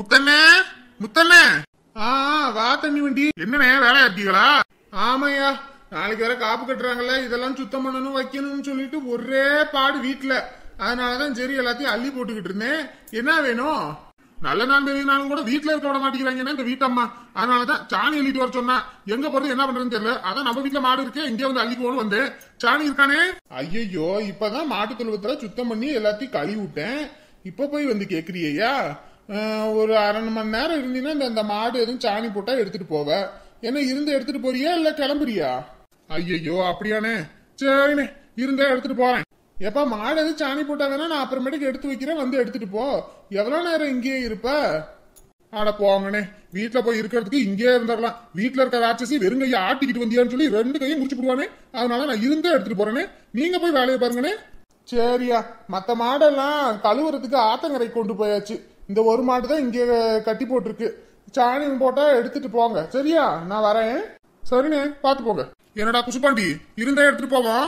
முத்தண்ணே முத்தண்ணே. வா தண்ணி வண்டி. என்னண்ணே வேலையா இருக்கீங்களா? ஆமாய்யா, நாளைக்கு வேற காப்பு கட்டுறாங்கல்ல, இதெல்லாம் சுத்தம் பண்ணணும் வைக்கணும்னு சொல்லிட்டு ஒரே பாடு வீட்டுல. அதனாலதான் சரி எல்லாத்தையும் அள்ளி போட்டுக்கிட்டு இருந்தேன். என்ன வேணும்? நல்ல நாள் பெரிய நாளும் கூட வீட்டுல இருக்க விட மாட்டேங்கிறாங்கன்னா இந்த வீட்டம்மா. அதனாலதான் சாணி அள்ளிட்டு வர சொன்னா. எங்க போறது என்ன பண்றதுன்னு தெரியல. அதான் நம்ம வீட்டுல மாடு இருக்கு, இங்கே வந்து அள்ளிக்கோன்னு வந்தேன். சாணி இருக்கானே? ஐயோ, இப்பதான் மாட்டு தொழுவத்துல சுத்தம் பண்ணி எல்லாத்தையும் கழுவி விட்டேன். இப்ப போய் வந்து கேக்குறியா? ஒரு அரை மணி நேரம் இருந்தீங்கன்னா இந்த மாடு எதுவும் சாணி போட்டா எடுத்துட்டு போவ. என்ன இருந்து எடுத்துட்டு போறியா இல்ல கிளம்புறியா? ஐயோ அப்படியானே, சரிண்ணே, இருந்தா எடுத்துட்டு போறேன். எப்ப மாடு எதுவும் சாணி போட்டா வேணா நான் அப்புறமேட்டுக்கு எடுத்து வைக்கிறேன், வந்து எடுத்துட்டு போ. எவ்வளவு நேரம் இங்கேயே இருப்ப? ஆட போங்கண்ணே, வீட்டுல போய் இருக்கிறதுக்கு இங்கே இருந்துடலாம். வீட்டுல இருக்க ராட்சசி வெறுங்கையை ஆட்டிக்கிட்டு வந்தியான்னு சொல்லி 2 கையும் முடிச்சு போடுவானே. அதனால நான் இருந்தே எடுத்துட்டு போறேனே, நீங்க போய் வேலையை பாருங்கண்ணே. சரியா, மத்த மாடெல்லாம் கழுவுறதுக்கு ஆத்தங்கரை கொண்டு போயாச்சு. இந்த ஒரு மாடு தான் இங்க கட்டி போட்டிருக்கு. சாணி போட்டா எடுத்துட்டு போங்க. சரியா, நான் வரேன். சரிண்ணே, பாத்து போங்க. என்னடா குசுப்பாண்டி, இருந்தா எடுத்துட்டு போவோம்.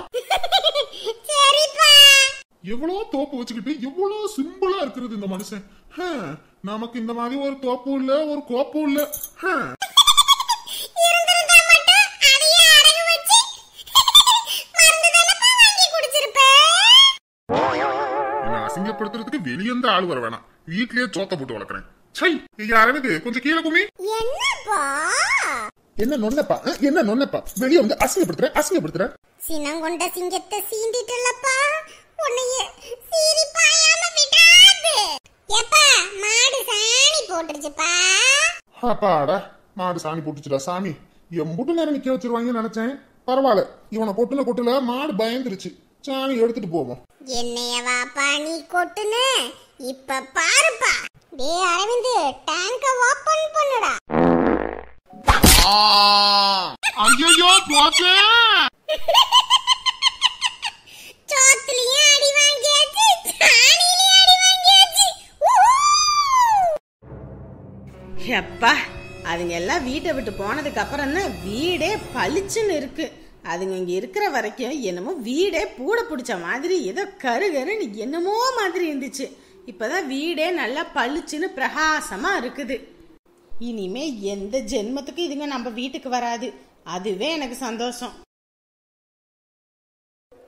எவ்வளவு தோப்பு வச்சுக்கிட்டு எவ்வளவு சிம்பிளா இருக்கிறது இந்த மனுஷன். நமக்கு இந்த மாதிரி ஒரு தோப்பு இல்ல, ஒரு கோப்பு இல்ல. அசிங்கப்படுத்துறதுக்கு வெளியேந்த ஆள் வர வேணாம், வீட்லயே சோத்த போட்டு வளர்க்கறேன். சை, அரவிந்த் கொஞ்சம் கீழே குமி. என்ன நொன்னப்பா, என்ன நொன்னப்பா, வெளியே வந்து அசிங்கப்படுத்துற. சினங்கொண்ட சிங்கத்தை சீண்டிட்டலப்பா, உன்னையே சீரிப்பாயாம விடாது. ஏப்பா, மாடு சாணி போட்டுருச்சுப்பா. அப்பாடா, மாடு சாணி போட்டுச்சுடா சாமி. எம்புட்டு நேரம் நிக்க வச்சிருவாங்கன்னு நினைச்சேன். பரவாயில்ல, இவனை கொட்டுல மாடு பயந்துருச்சு. சாணி எடுத்துட்டு போவோம். என்னைய வாப்பா நீ கொட்டுன, இப்ப பாருப்பா. டேய் அரவிந்த், டேங்க ஓபன் பண்ணுடா. ஐயோ போச்சே. சோத்துலயே அடி வாங்கியாச்சு, சாணிலயே அடி வாங்கியாச்சு. எப்பா, அதுங்க எல்லாம் வீட்டை விட்டு போனதுக்கு அப்புறம் தான் வீடே பளிச்சுன்னு இருக்கு. அதுங்க இங்க இருக்கிற வரைக்கும் என்னமோ வீடே பூட பிடிச்ச மாதிரி, ஏதோ கருகருன்னு என்னமோ மாதிரி இருந்துச்சு. இப்பதான் வீடே நல்லா பளிச்சுன்னு பிரகாசமா இருக்குது. இனிமே எந்த ஜென்மத்துக்கு இதுங்க நம்ம வீட்டுக்கு வராது. அதுவே எனக்கு சந்தோஷம்.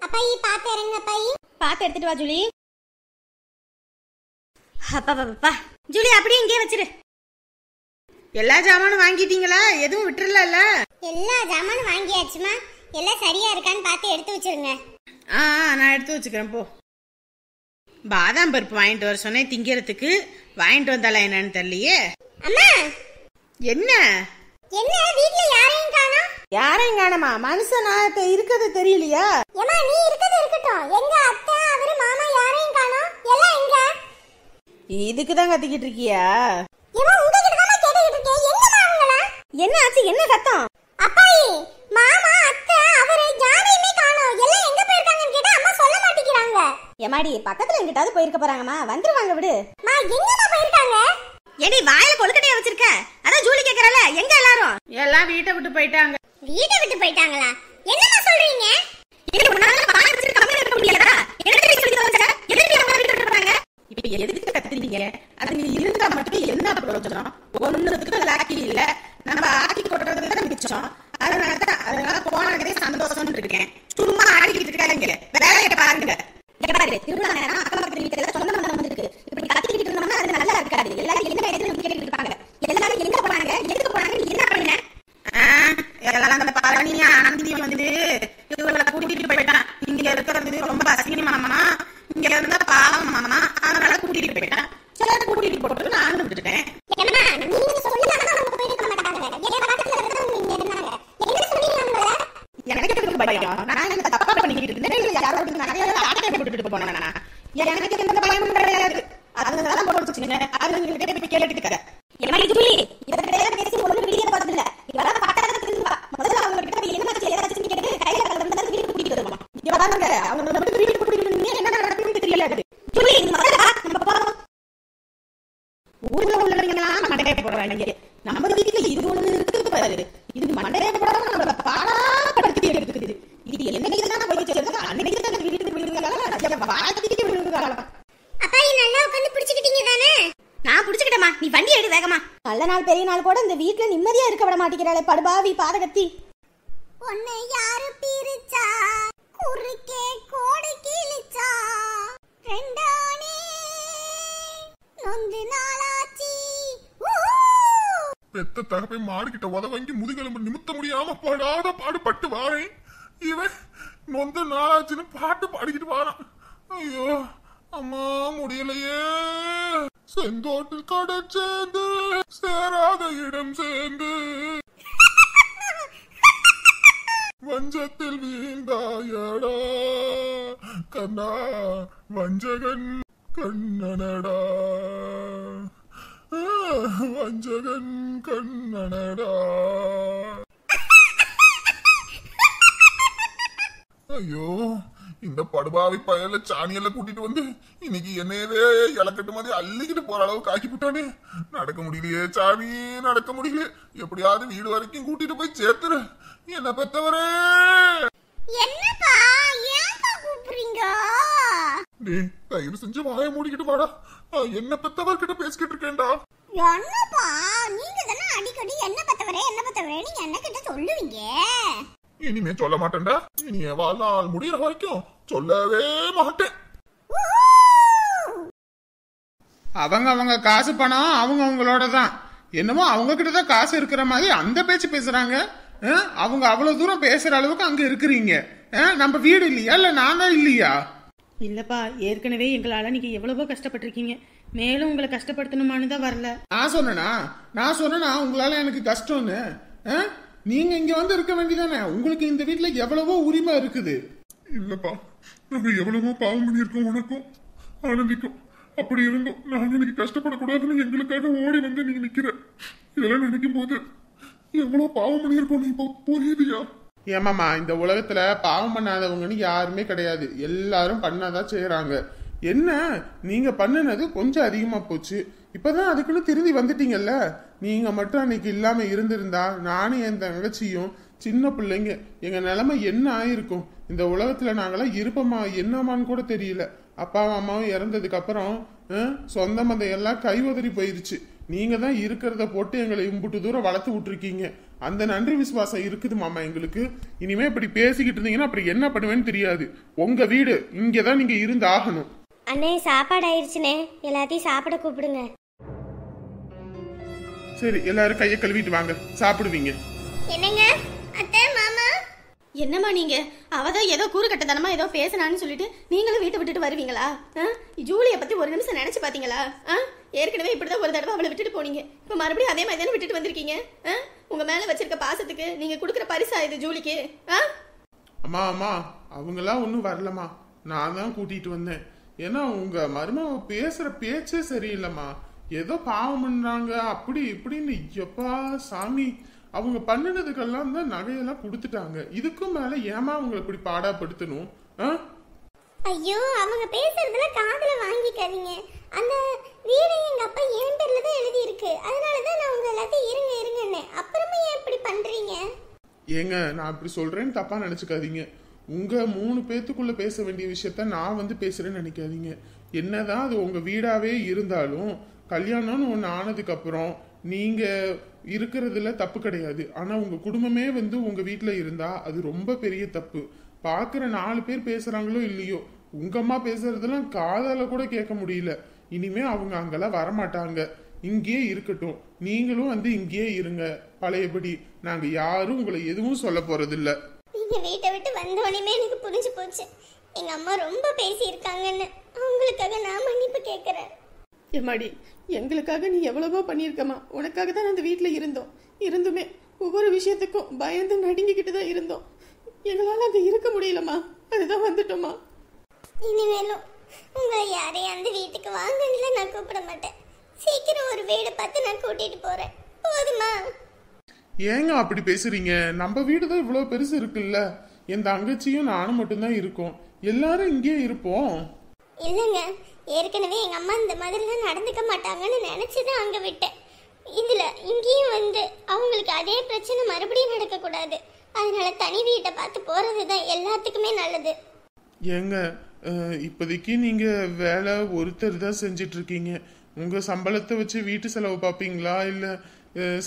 அப்பாயி பாத்து இறங்க. அப்பாயி பாத்து எடுத்துட்டு வா ஜூலி. அப்பா ஜூலி அப்படியே இங்கே வச்சிரு. எல்லா ஜாமானும் வாங்கிட்டீங்களா? எதுவும் விட்டுறல? எல்லா ஜாமானும் வாங்கியாச்சுமா. எல்லாம் சரியா இருக்கான்னு பார்த்து எடுத்து வச்சிருங்க. நான் எடுத்து வச்சுக்கிறேன். போ. பாதாம் பருப்பு வாங்கிட்டு வர சொன்னேன் திங்கிறதுக்கு. வாங்கிட்டு வந்தால என்னன்னு தெரியலையே. அம்மா, என்ன என்ன வீட்ல யாரையும் காணோம்? யாரையும் காணமா? மனுஷன் இருக்கிறது தெரியலையா? ஏமா நீ இருக்கிறது இருக்கட்டும், எங்க அத்தை அவரு மாமா யாரையும் காணோம். எல்லாம் எங்க? இதுக்கு தான் கத்திக்கிட்டு இருக்கியா? ஏமா உங்ககிட்ட தான் கேட்டுக்கிட்டு இருக்கேன். எங்கமா அவங்களா? என்ன ஆச்சு? என்ன சத்தம்? அப்பாயி, மாமா அத்தை அவரு யாரையுமே காணோம். எல்லாம் எங்க போயிருக்காங்கன்னு கேட்டா அம்மா சொல்ல மாட்டேங்கிறாங்க. ஏமாடி, பக்கத்துல எங்கிட்டாவது போயிருக்க போறாங்கம்மா. வந்துருவாங்க விடு. மா எங்கமா போயிருக்காங்க? ஏடி வாயில கொழுக்கட்டைய வச்சிருக்க? அதான் ஜூலி கேக்குறல, எங்க எல்லாரும்? எல்லாம் வீட்டை விட்டு போயிட்டாங்க. வீட்டை விட்டு போயிட்டாங்களா? என்னமா சொல்றீங்க? இப்ப எதுக்கு கத்துறீங்க? அது நீ இருந்தா மட்டும் என்ன பிரயோஜனம்? ஒண்ணுத்துக்கு லாக்கி இல்ல, நம்ம ஆக்கி போடுறதுக்கு மிச்சம். அதனால போனதே சந்தோஷம் இருக்கேன். சும்மா ஆடிக்கிட்டு இருக்காங்க. வேலையை பாருங்க. திருவிழா நேரம் அக்கம் பக்கத்து வீட்டுல சொந்த மந்தம் வந்துருக்கு. இப்படி கத்திக்கிட்டு இருந்தோம்னா அது நல்லா இருக்காது. எல்லாரும் என்ன கேட்டுட்டு இருப்பாங்க. எல்லாரும் எங்க போறாங்க, எதுக்கு போறாங்க, என்ன பண்ண? எல்லாம் அந்த பழனியா ஆனந்தி வந்து இவங்களை கூட்டிட்டு போயிட்டான். இங்க இருக்கிறது ரொம்ப அசிங்கமாமா, இங்க இருந்தா பாவம் மாமா, அதனால கூட்டிட்டு போயிட்டான். சிலர் கூட்டிட்டு போட்டு நானும் விட்டுட்டேன். எனக்கு பயம். நான் என்ன தப்பா பண்ணிக்கிட்டு இருந்தேன்? யாராவது நிறைய ஆட்டை போட்டுட்டு போனா எனக்கு எந்த பயமும் கிடையாது. அதனால போட்டுச்சுங்க. அது கிட்ட கேட்டுட்டு இருக்காரு. ஊர்ல உள்ளவங்க மண்டையை போடுறாங்க. நம்ம வீட்டுல இது ஒண்ணு இருக்குது பாரு. இது மண்டையை போடாம நம்மள பாடாப்படுத்தி எடுக்குது. இது என்னைக்கு தான் போய் சேர்ந்தா அன்னைக்கு தான் வீட்டுக்கு விழுந்துறாங்க. அப்பாயி நல்லா உட்கார்ந்து பிடிச்சிட்டீங்க தானே? நான் பிடிச்சிட்டேமா. நீ வண்டி நல்ல நாள் பெரிய நாள் கூட இந்த வீட்டுல நிம்மதியா இருக்க விட மாட்டேங்கிறாளே படுபாவி பாதகத்தி. உன்னை யாரு பிரிச்சா குறுக்கே கோடி கிழிச்சா ரெண்டானே நொந்து நாளாச்சி. பெத்த தகப்பை மாடுகிட்ட உதவங்கி முதுகெலும்பு நிமித்த முடியாம படாத பாடுபட்டு வாரேன். இவன் நொந்த நாளாச்சுன்னு பாட்டு பாடிக்கிட்டு வாரான். ஐயோ அம்மா முடியலையே. செந்தோட்டில் கடை சேர்ந்து சேராத இடம் சேர்ந்து வஞ்சத்தில் வீழ்ந்தாயடா கண்ணா வஞ்சகன் கண்ணனடா வஞ்சகன் கண்ணனடா. ஐயோ இந்த படுபாவி பயல சாணியல்ல கூட்டிட்டு வந்து இன்னைக்கு என்னையவே இலக்கட்டு மாதிரி அள்ளிக்கிட்டு போற அளவுக்கு ஆக்கி விட்டானே. நடக்க முடியலையே சாமி, நடக்க முடியல. எப்படியாவது வீடு வரைக்கும் கூட்டிட்டு போய் சேர்த்துரு. என்ன பெத்தவரே. என்னப்பா ஏன்ப்பா கூப்பிடுறீங்க? டேய் தயவு செஞ்சு வாயை மூடிக்கிட்டு வாடா. என்ன பெத்தவர்கிட்ட பேசிக்கிட்டு இருக்கேன்டா. என்னப்பா நீங்க தானே அடிக்கடி என்ன பத்தவரே நீங்க என்ன கிட்ட சொல்லுவீங்க. இனிமே சொல்ல மாட்டேன்டா. இனி வாழ்நாள் முடியற வரைக்கும் சொல்லவே மாட்டேன். அவங்க காசு பணம் அவங்களோட தான். என்னமோ அவங்க கிட்டதான் காசு இருக்கிற மாதிரி அந்த பேச்சு பேசுறாங்க. அவங்க அவ்வளவு தூரம் பேசுற அளவுக்கு அங்க இருக்கிறீங்க. நம்ம வீடு இல்லையா இல்ல நாங்க இல்லையா? இல்லப்பா ஏற்கனவே எங்களால நீங்க எவ்வளவோ கஷ்டப்பட்டிருக்கீங்க. மேலும் உங்களை கஷ்டப்படுத்தணுமான்னு தான் வரல. நான் சொன்னா உங்களால எனக்கு கஷ்டம்னு. நீங்க இங்க வந்து இருக்க வேண்டியதானே. உங்களுக்கு இந்த வீட்டுல எவ்வளவோ உரிமை இருக்குது. இல்லப்பா நாங்க எவ்வளவோ பாவம் பண்ணிருக்கோம். உனக்கும் ஆனந்திக்கும் அப்படி இருந்தோம். நாங்க இன்னைக்கு கஷ்டப்படக்கூடாதுன்னு எங்களுக்காக ஓடி வந்து நீங்க நிக்கிற. இதெல்லாம் நினைக்கும் போது எவ்வளவு பாவம் பண்ணிருக்கோம். நீ இப்போ புரியுதியா? ஏமாமா இந்த உலகத்துல பாவம் பண்ணாதவங்கன்னு யாருமே கிடையாது. எல்லாரும் பண்ணாதான் செய்யறாங்க. என்ன நீங்க பண்ணுனது கொஞ்சம் அதிகமா போச்சு. இப்பதான் அதுக்குன்னு திரும்பி வந்துட்டீங்கல்ல. நீங்க மட்டும் அன்னைக்கு இல்லாம இருந்திருந்தா நானும் என் தங்கச்சியும் சின்ன பிள்ளைங்க எங்க நிலைமை என்ன ஆயிருக்கும்? இந்த உலகத்துல நாங்களாம் இருப்போமா என்னமான்னு கூட தெரியல. அப்பாவும் அம்மாவும் இறந்ததுக்கு அப்புறம் சொந்த மந்தம் எல்லாம் கைவதறி போயிருச்சு. நீங்க தான் இருக்கிறத போட்டு எங்களை இம்புட்டு தூரம் வளர்த்து விட்டுருக்கீங்க. அந்த நன்றி விசுவாசம் இருக்குது மாமா எங்களுக்கு. இனிமே இப்படி பேசிக்கிட்டு இருந்தீங்கன்னா அப்புறம் என்ன பண்ணுவேன்னு தெரியாது. உங்க வீடு இங்கதான் நீங்க இருந்து ஆகணும். அண்ணே சாப்பாடு ஆயிடுச்சுனே, எல்லாத்தையும் சாப்பிட கூப்பிடுங்க. சரி எல்லாரும் கையை கழுவிட்டு வாங்க, சாப்பிடுவீங்க. என்னங்க அத்தை மாமா? என்னம்மா நீங்க? அவதான் ஏதோ கூறு கட்டத்தனமா ஏதோ பேசினான்னு சொல்லிட்டு நீங்களும் வீட்டை விட்டுட்டு வருவீங்களா? ஜூலியை பத்தி ஒரு நிமிஷம் நினைச்சு பாத்தீங்களா? ஏற்கனவே இப்படிதான் ஒரு தடவை அவளை விட்டுட்டு போனீங்க. இப்ப மறுபடியும் அதே மாதிரி தானே விட்டுட்டு வந்திருக்கீங்க. உங்க மேல வச்சிருக்க பாசத்துக்கு நீங்க குடுக்கற பரிசா இது ஜூலிக்கு? அம்மா அம்மா அவங்கெல்லாம் ஒன்னும் வரலம்மா, நான் தான் கூட்டிட்டு வந்தேன். ஏன்னா உங்க மருமக பேசுற பேச்சே சரியில்லைம்மா. ஏதோ பாவம் பண்றாங்க அப்படி இப்படின்னு. எப்பா சாமி, அவங்க பண்ணினதுக்கெல்லாம் தான் நகையெல்லாம் கொடுத்துட்டாங்க. இதுக்கும் மேல ஏமா அவங்களை இப்படி பாடாப்படுத்தணும்? ஐயோ அவங்க பேசுறதுல காதுல வாங்கிக்காதீங்க. அந்த வீடு எங்க அப்பா என் பேர்ல தான் எழுதி இருக்கு. அதனாலதான் நான் உங்க எல்லாத்தையும் இருங்க இருங்கன்னு. அப்புறமா ஏன் இப்படி பண்றீங்க? ஏங்க நான் இப்படி சொல்றேன்னு தப்பா நினைச்சுக்காதீங்க. உங்க 3 பேத்துக்குள்ள பேச வேண்டிய விஷயத்த நான் வந்து பேசுறேன்னு நினைக்காதீங்க. என்னதான் அது உங்க வீடாவே இருந்தாலும் கல்யாணம்னு ஒண்ணு ஆனதுக்கு அப்புறம் நீங்க இருக்கிறதுல தப்பு கிடையாது. ஆனா உங்க குடும்பமே வந்து உங்க வீட்டுல இருந்தா அது ரொம்ப பெரிய தப்பு. பாக்குற 4 பேர் பேசுறாங்களோ இல்லையோ, உங்க அம்மா பேசுறதெல்லாம் காதால கூட கேட்க முடியல. இனிமே அவங்க அங்கெல்லாம் வரமாட்டாங்க. இங்கேயே இருக்கட்டும். நீங்களும் வந்து இங்கேயே இருங்க பழையபடி. நாங்க யாரும் உங்களை எதுவும் சொல்ல போறது இல்ல. நீங்க வீட்டை விட்டு வந்தோடனே எனக்கு புரிஞ்சு போச்சு எங்க அம்மா ரொம்ப பேசி இருக்காங்கன்னு. அவங்களுக்காக நான் மன்னிப்பு கேட்கிறேன். எம்மாடி எங்களுக்காக நீ எவ்வளவோ பண்ணியிருக்கமா. உனக்காக தான் அந்த வீட்டுல இருந்துமே ஒவ்வொரு விஷயத்துக்கும் பயந்து நடுங்கிக்கிட்டு தான் இருந்தோம். எங்களால அங்க இருக்க முடியலமா, அதுதான் வந்துட்டோமா. இனிமேலும் உங்களை யாரையும் அந்த வீட்டுக்கு வாங்கல நான் கூப்பிட மாட்டேன். சீக்கிரம் ஒரு வீடு பார்த்து நான் கூட்டிட்டு போறேன். போதுமா? ஏங்க அப்படி பேசுறீங்க? நம்ம வீடுதான் இவ்வளவு பெருசு இருக்குல்ல. என் தங்கச்சியும் நானும் மட்டும்தான் இருக்கோம். எல்லாரும் இங்கே இருப்போம். இல்லைங்க, ஏற்கனவே எங்க அம்மா இந்த மாதிரிலாம் நடந்துக்க மாட்டாங்கன்னு நினைச்சுதான் அங்க விட்டேன். இதுல இங்கேயும் வந்து அவங்களுக்கு அதே பிரச்சனை மறுபடியும் நடக்க கூடாது. அதனால தனி வீட்டை பார்த்து போறதுதான் எல்லாத்துக்குமே நல்லது. ஏங்க இப்போதைக்கு நீங்க வேலை ஒருத்தர் தான் செஞ்சிட்டு இருக்கீங்க. உங்க சம்பளத்தை வச்சு வீட்டு செலவு பார்ப்பீங்களா, இல்ல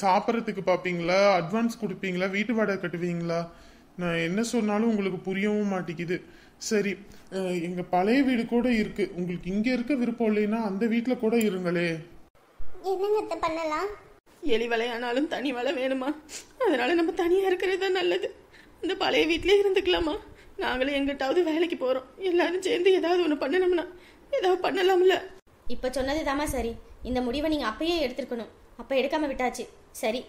சாப்பிட்றதுக்கு பார்ப்பீங்களா, அட்வான்ஸ் கொடுப்பீங்களா, வீட்டு வாடகை கட்டுவீங்களா? நான் என்ன சொன்னாலும் உங்களுக்கு புரியவும் மாட்டேங்குது. சரி, எங்க பழைய வீடு கூட இருக்கு. உங்களுக்கு இங்க இருக்க விருப்பம் இல்லைன்னா அந்த வீட்டுல கூட இருங்களே. என்னங்க பண்ணலாம்? எலி வலையானாலும் தனி வலை வேணுமா? அதனால நம்ம தனியா இருக்கிறது தான் நல்லது. அந்த பழைய வீட்டிலே இருந்துக்கலாமா? நாங்களும் எங்கிட்டாவது வேலைக்கு போறோம். எல்லாரும் சேர்ந்து ஏதாவது ஒன்று பண்ணணும்னா ஏதாவது பண்ணலாம்ல. இப்போ சொன்னது தாமா சரி. இந்த முடிவை நீங்கள் அப்பயே எடுத்துருக்கணும். அப்போ எடுக்காமல் விட்டாச்சு. சரி,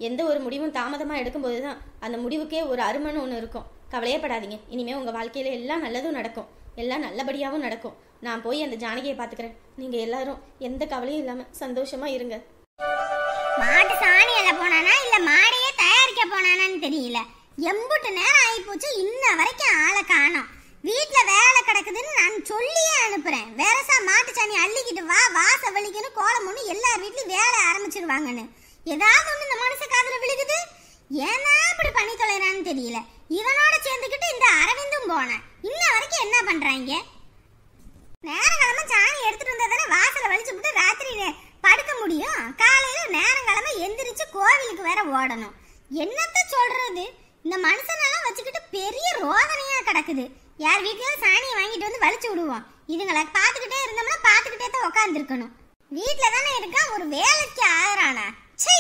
எந்த ஒரு முடிவும் தாமதமாக எடுக்கும்போது தான் அந்த முடிவுக்கே ஒரு அருமைன்னு ஒன்று இருக்கும். கவலையே படாதீங்க. இனிமேல் உங்கள் வாழ்க்கையில் எல்லாம் நல்லதும் நடக்கும், எல்லாம் நல்லபடியாகவும் நடக்கும். நான் போய் அந்த ஜானகியை பார்த்துக்கிறேன். நீங்கள் எல்லாரும் எந்த கவலையும் இல்லாமல் சந்தோஷமாக இருங்க. மாட்டு சாணியில போனானா இல்லை மாடையே தயாரிக்க போனானான்னு தெரியல. எம்புட்டு நேரம் ஆகிப்போச்சு, இன்ன வரைக்கும் ஆளை காணோம். வீட்டில் வேலை கிடக்குதுன்னு நான் சொல்லியே அனுப்புறேன். வேறசா மாட்டு சாணி அள்ளிக்கிட்டு வா, வாச வலிக்குன்னு கோலம் ஒன்று எல்லார் வீட்லையும் வேலை ஆரம்பிச்சிருவாங்கன்னு ஏதாவது ஒன்று இந்த மனுஷ காதுல விழுகுது. ஏன்னா இப்படி பண்ணி தொலைறான்னு தெரியல. இவனோட சேர்ந்துக்கிட்டு இந்த அரவிந்தும் போனேன். இன்ன வரைக்கும் என்ன பண்றாங்க? நேரங்கிழமை சாணி எடுத்துட்டு வந்தா தானே வாசலை வலிச்சு விட்டு ராத்திரி படுக்க முடியும். காலையில நேரங்கிழமை எந்திரிச்சு கோவிலுக்கு வேற ஓடணும். என்னத்த சொல்றது? இந்த மனுஷனெல்லாம் வச்சுக்கிட்டு பெரிய ரோதனையா கிடக்குது. யார் வீட்லயும் சாணியை வாங்கிட்டு வந்து வலிச்சு விடுவோம். இதுங்களை பார்த்துக்கிட்டே இருந்தோம்னா பார்த்துக்கிட்டே தான் உட்காந்துருக்கணும். வீட்டுல தானே இருக்கான், ஒரு வேலைக்கு ஆகிறானா? சை,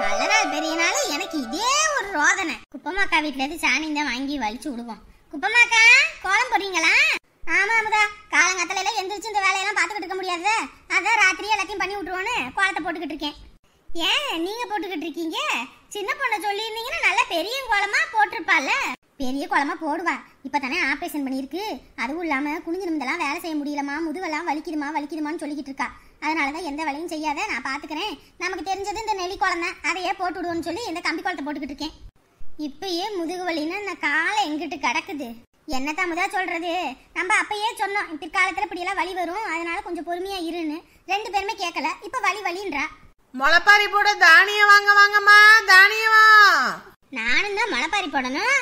நல்ல நாள் பெரிய நாள் எனக்கு இதே ஒரு ரோதனை. குப்பமாக்கா வீட்டுல இருந்து சாணி தான் வாங்கி வலிச்சு விடுவோம். குப்பமாக்கா, கோலம் போடுறீங்களா? ஆமா அமுதா, காலங்காத்தால எந்திரிச்சு இந்த வேலையெல்லாம் பார்த்துக்கிட்டு இருக்க முடியாது. அதான் ராத்திரி எல்லாத்தையும் பண்ணி விட்டுருவோன்னு கோலத்தை போட்டுக்கிட்டு இருக்கேன். ஏன் நீங்க போட்டுக்கிட்டு இருக்கீங்க? சின்ன பொண்ணை சொல்லியிருந்தீங்கன்னா நல்லா பெரிய கோலமா போட்டிருப்பால. பெரிய கோலமா போடுவா. இப்பதானே ஆபரேஷன் பண்ணிருக்கு. அதுவும் இல்லாம குனிஞ்சு நிமிந்தெல்லாம் வேலை செய்ய முடியலமா, முதுவெல்லாம் வலிக்குதுமான்னு சொல்லிக்கிட்டு இருக்கா. அதனாலதான் எந்த வேலையும் செய்யாத, நான் பாத்துக்கிறேன். நமக்கு தெரிஞ்சது இந்த நெல்லி கோலம் தான், அதையே போட்டு விடுவோன்னு சொல்லி இந்த கம்பி கோலத்தை போட்டுக்கிட்டு இருக்கேன். இப்பயே முதுகு வலின்னா இந்த காலை எங்கிட்டு கிடக்குது. என்னத்தான் முதா சொல்றது? நம்ம அப்பயே சொன்னோம் பிற்காலத்துல இப்படியெல்லாம் வலி வரும், அதனால கொஞ்சம் பொறுமையா இருன்னு. 2 பேருமே கேட்கல. இப்ப வலின்றா. முளைப்பாரி போட தானியம் வாங்கம்மா, தானியமா. நானும் தான் முளைப்பாரி போடணும்.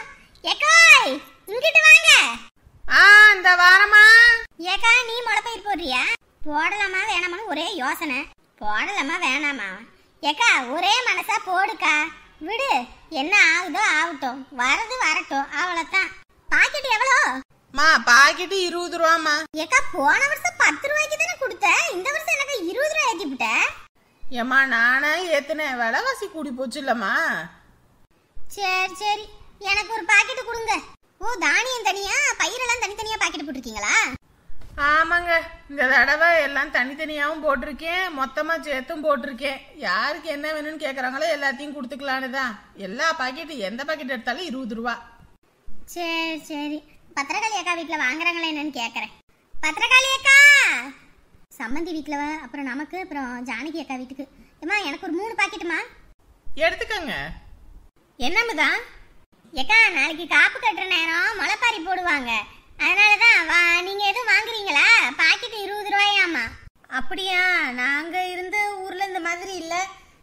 ஏக்காய், இங்கிட்டு வாங்க. இந்த வாரமா. ஏக்கா, நீ முளைப்பயிர் போடுறியா? போடலாமா வேணாமான்னு ஒரே யோசனை. போடலாமா வேணாமா? ஏக்கா, ஒரே மனசா போடுக்கா. விடு, என்ன ஆகுதோ ஆகட்டும், வரது வரட்டும், அவ்வளவுதான். பாக்கெட் எவ்வளோ? பாக்கெட் 20 ரூபாமா. ஏக்கா, போன வருஷம் 10 ரூபாய்க்கு தானே கொடுத்த, இந்த வருஷம் எனக்கு 20 ரூபாய் ஏத்திவிட்ட. ஏமா, நானே ஏத்துனேன், விலைவாசி கூடி போச்சு இல்லம்மா. சரி, எனக்கு ஒரு பாக்கெட் கொடுங்க. ஓ, தானியம் தனியா, பயிரெல்லாம் தனித்தனியா பாக்கெட் போட்டிருக்கீங்களா? ஆமாங்க, இந்த தடவை எல்லாம் தனித்தனியாவும் போட்டிருக்கேன், மொத்தமா சேர்த்தும் போட்டிருக்கேன். யாருக்கு என்ன வேணும்னு கேக்குறாங்களோ எல்லாத்தையும் கொடுத்துக்கலான்னு தான். எல்லா பாக்கெட் எந்த பாக்கெட் எடுத்தாலும் 20 ரூபா. சரி, பத்திரகாளி அக்கா வீட்டுல வாங்குறாங்களா என்னன்னு கேக்குறேன். பத்திரகாளி அக்கா, சம்மந்தி வீட்டுல, அப்புறம் நமக்கு, அப்புறம் ஜானகி அக்கா வீட்டுக்கு. ஏமா, எனக்கு ஒரு 3 பாக்கெட்டுமா. எடுத்துக்கங்க. என்னமுதான்? ஏக்கா, நாளைக்கு காப்பு கட்டுற நேரம் முளைப்பாரி போடுவாங்க. அதனாலதான் நீங்க எதுவும் வாங்குறீங்களா? பாக்கெட் 20 ரூபாயாமா. அப்படியா? நாங்க இருந்த ஊர்ல இந்த மாதிரி இல்ல.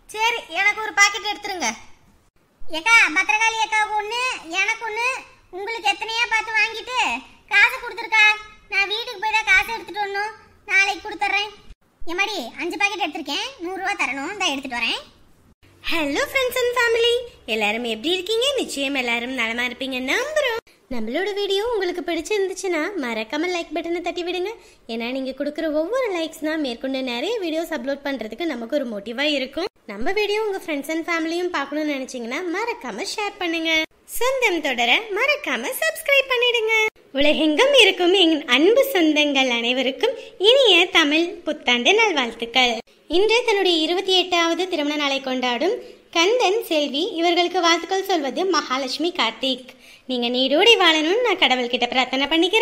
சரி, எனக்கு ஒரு பாக்கெட் எடுத்துருங்க. ஏக்கா, பத்திரகாளி அக்காவுக்கு 1, எனக்கு 1, உங்களுக்கு எத்தனையா பார்த்து வாங்கிட்டு காசு கொடுத்துருக்கா. நான் வீட்டுக்கு போய் தான் காசு எடுத்துட்டு வரணும். நாளைக்கு கொடுத்துட்றேன். எம்மாடி, 5 பாக்கெட் எடுத்திருக்கேன், 100 ரூபா தரணும். தான் எடுத்துட்டு வரேன். ஹலோ ஃப்ரெண்ட்ஸ் அண்ட் ஃபேமிலி, எல்லாரும் எப்படி இருக்கீங்க? நிச்சயம் எல்லாரும் நலமா இருப்பீங்க நம்புறோம். நம்மளோட வீடியோ உங்களுக்கு பிடிச்சிருந்துச்சுன்னா மறக்காம லைக் பட்டனை தட்டி விடுங்க. ஏன்னா நீங்க கொடுக்குற ஒவ்வொரு லைக்ஸ் தான் மேற்கொண்டு நிறைய வீடியோஸ் அப்லோட் பண்றதுக்கு நமக்கு ஒரு மோட்டிவா இருக்கும். நம்ம வீடியோ உங்க ஃப்ரெண்ட்ஸ் அண்ட் ஃபேமிலியும் பார்க்கணும்னு நினைச்சீங்கன்னா மறக்காம ஷேர் பண்ணுங்க. சொந்தம் தொடர மறக்காம சப்ஸ்கிரைப் பண்ணிடுங்க. உலகெங்கும் இருக்கும் என் அன்பு சொந்தங்கள் அனைவருக்கும் இனிய தமிழ் புத்தாண்டு நல்வாழ்த்துக்கள். இன்று தன்னுடைய 28வது திருமண நாளை கொண்டாடும் கந்தன், செல்வி இவர்களுக்கு வாழ்த்துக்கள் சொல்வது மகாலட்சுமி கார்த்திக். நீங்க நீடோடி வாழணும்னு நான் கடவுள்கிட்ட பிரார்த்தனை பண்ணிக்கிறேன்.